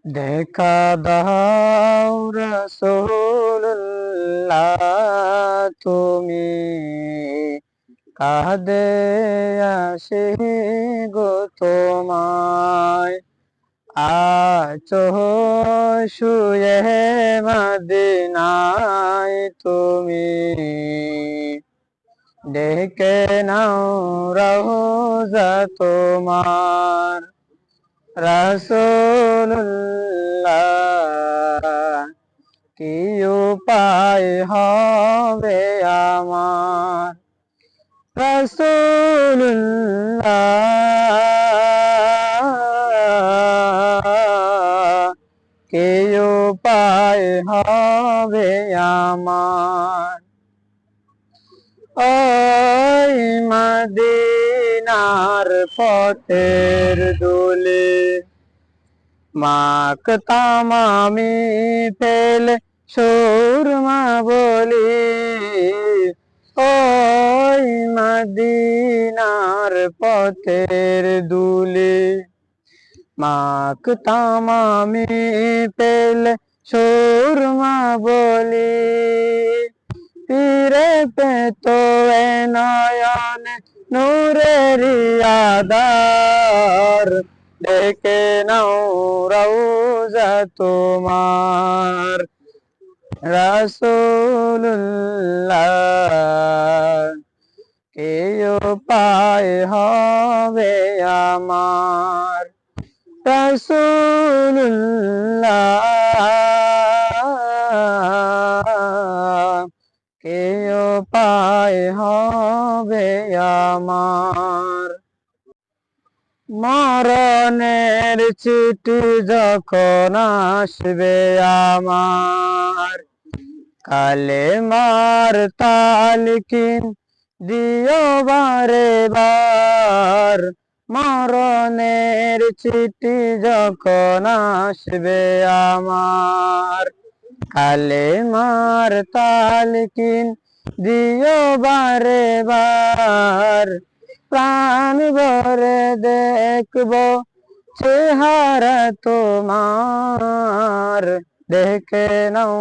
দেখা দাও রাসূলুল্লাহ, তুমি কাঁদে আসি গো তোমায়। আছো শুয়ে মদিনায়, তুমি ডেকে নাও রওজা তোমার। রাসূলুল্লাহ, কি উপায় হবে আমার। রাসূলুল্লাহ, কি উপায় হবে আমার। ওই মদিনার পথের ধুলি মাখতাম আমি ফেলে সুরমা বলি। ওই মদিনার পথের ধুলি মাখতাম আমি ফেলে সুরমা বলি। ফিরে পেত এ নয়ন নূরের আধার, ডেকে নাও রওজা তোমার। রাসূলুল্লাহ, কি উপায় হবে আমার। রাসূলুল্লাহ, কি উপায় হবে আমার। মরণের চিঠি যখন আসবে আমার, কালেমার তালকিন দিও বারে বার। মরণের চিঠি যখন আসবে আমার, কালেমার তালকিন দিও বারে বার। প্রাণ ভরে দেখব চেহারা তোমার, দেখে নাও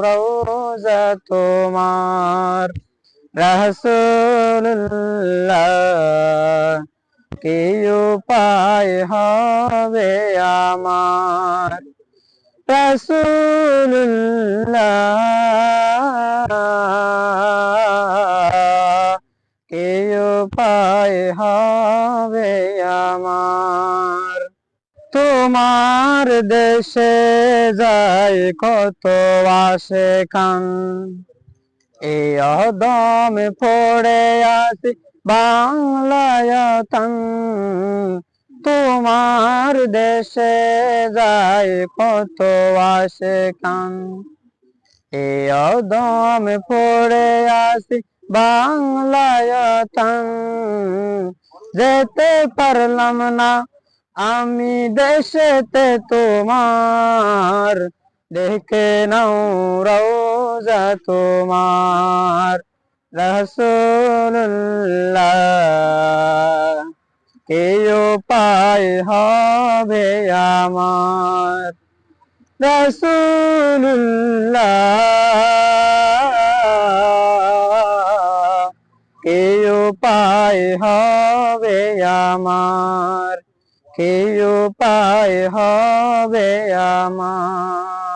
রওজা তোমার। রাসূলুল্লাহ, কি উপায় হবে আমার। রাসূলুল্লাহ, কি উপায় হবে আমার। তোমার দেশে যায় কত আশেকান, এই অদম পড়ে আসি বাংলায়তন। তোমার দেশে যায় কত আশেকান, এই অদম পড়ে আসি বাংলায়তন। যেতে পারলাম না আমি দেশেতে তোমার, দেখে নাও রওজা তোমার। রাসূলুল্লাহ, কি উপায় হবে আমার। রাসূলুল্লাহ, কি উপায় হবে আমার। কি উপায় হবে আমার।